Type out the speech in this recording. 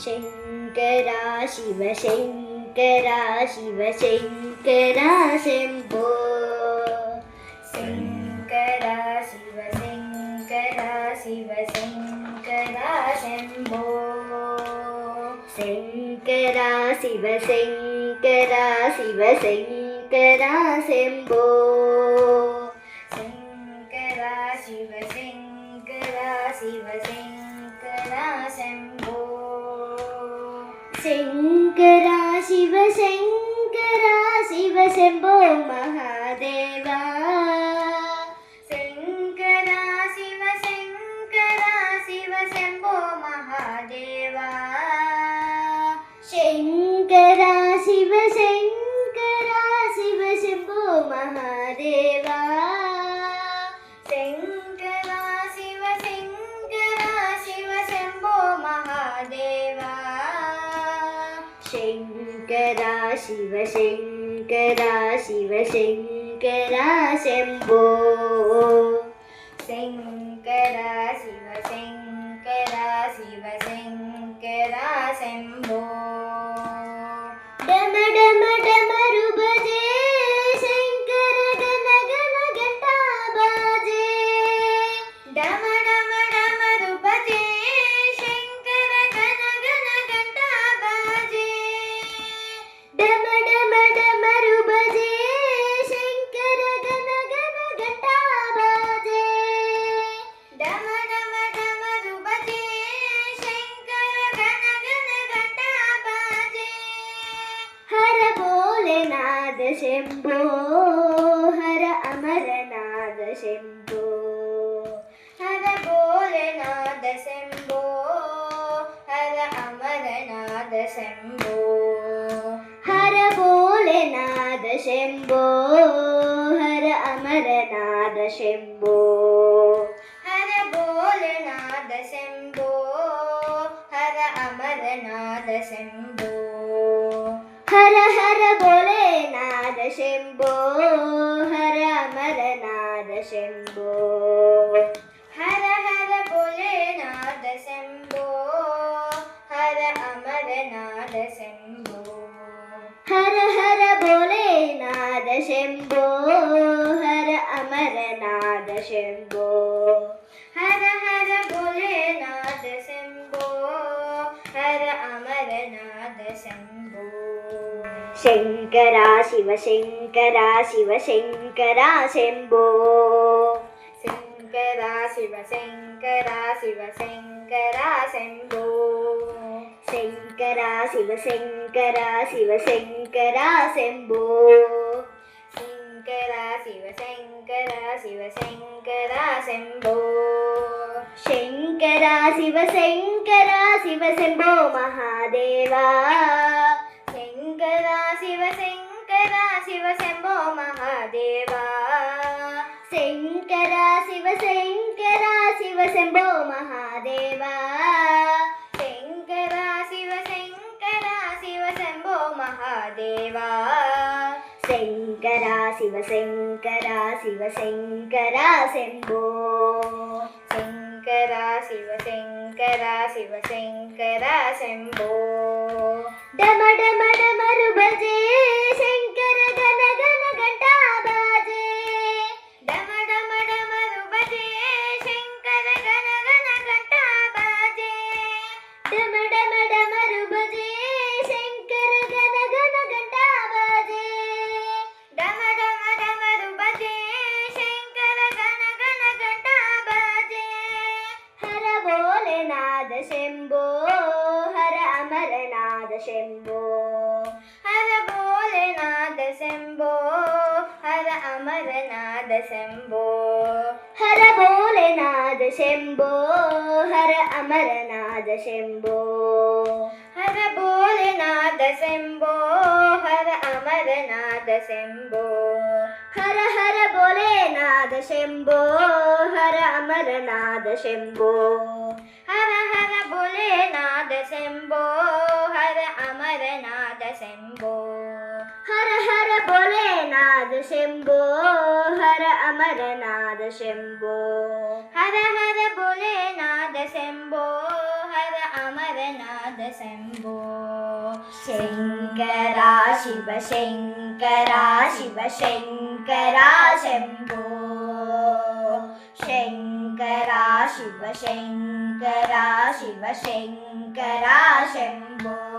शङ्करा शिव शङ्करा शिव शङ्करा शम्भो शङ्करा शिव शङ्करा शिव शङ्करा शम्भो शङ्करा शिव शङ्करा शिव शङ्करा शम्भो शङ्करा शिव शङ्करा शिव शङ्करा शम्भो शङ्करा शिव शङ्करा शिव शम्भो महादेवा शङ्करा शिव शङ्करा शिव शम्भो महादेवा शङ्करा शिव शङ्करा शिव शम्भो महादेवा शङ्करा शिव शङ्करा शिव शम्भो महादेवा शङ्करा शिव शङ्करा शिव शङ्करा शम्भो शङ्करा शिव शङ्करा शिव शङ्करा शम्भो डम डम डमरु बजे शङ्कर गण गण घण्टा बाजे डम डम डमरु बजे शङ्कर गण गण घण्टा बाजे डम डम डमरु बजे शङ्कर गण गण घण्टा बाजे डम डम डमरु बजे शङ्कर गण गण घण्टा बाजे हर भोलेनाथ शम्भो हर अमरनाथ शम्भो हर भोलेनाथ शम्भो हर अमरनाथ शम्भो हर भोलेनाथ शम्भो हर अमरनाथ शम्भो हर भोलेनाथ शम्भो हर अमरनाथ शम्भो हर हर भोलेनाथ शम्भो हर अमरनाथ शम्भो हर हर भोलेनाथ शम्भो हर अमरनाथ शम्भो हर हर भोलेनाथ शम्भो हर अमरनाथ शम्भो हर हर भोलेनाथ शम्भो हर अमरनाथ शम्भो शङ्करा शिव शङ्करा शिव शङ्करा शम्भो शङ्करा शिव शङ्करा शिव शङ्करा शम्भो शङ्करा शिव शङ्करा शिव शङ्करा शम्भो शङ्करा शिव शङ्करा शिव शङ्करा शम्भो शङ्करा शिव शङ्करा शिव शम्भो महादेवा शङ्करा शिव शङ्करा शिव शम्भो महादेवा शङ्करा शिव शङ्करा शिव शम्भो महादेवा शङ्करा शिव शङ्करा शिव शम्भो महादेवा शङ्करा शिव शङ्करा शिव शङ्करा शम्भो शङ्करा शिव शङ्करा शिव शङ्करा शम्भो डम डम डमरु बजे शङ्कर गण गण घण्टा बाजे डम डम डमरु बजे शङ्कर गण गण घण्टा बाजे डम डम डमरु बजे शङ्कर गण गण घण्टा बाजे डम डम डमरु बजे शङ्कर गण गण घण्टा बाजे हर भोलेनाथ शम्भो हर अमरनाथ शम्भो हर भोलेनाथ शम्भो हर अमरनाथ शम्भो हर भोलेनाथ शम्भो हर अमरनाथ शम्भो हर भोलेनाथ शम्भो हर अमरनाथ शम्भो हर हर भोलेनाथ शम्भो हर अमरनाथ शम्भो हर हर भोलेनाथ शम्भो हर अमरनाथ शम्भो हर हर भोलेनाथ शम्भो हर अमरनाथ शम्भो हर हर भोलेनाथ शम्भो हर अमरनाथ വിശ്വനാഥ ശംഭോ ശങ്കര ശിവ ശങ്കര ശിവ ശങ്കര ശംഭോ ശങ്കര ശിവ ശങ്കര ശിവ ശങ്കര ശംഭോ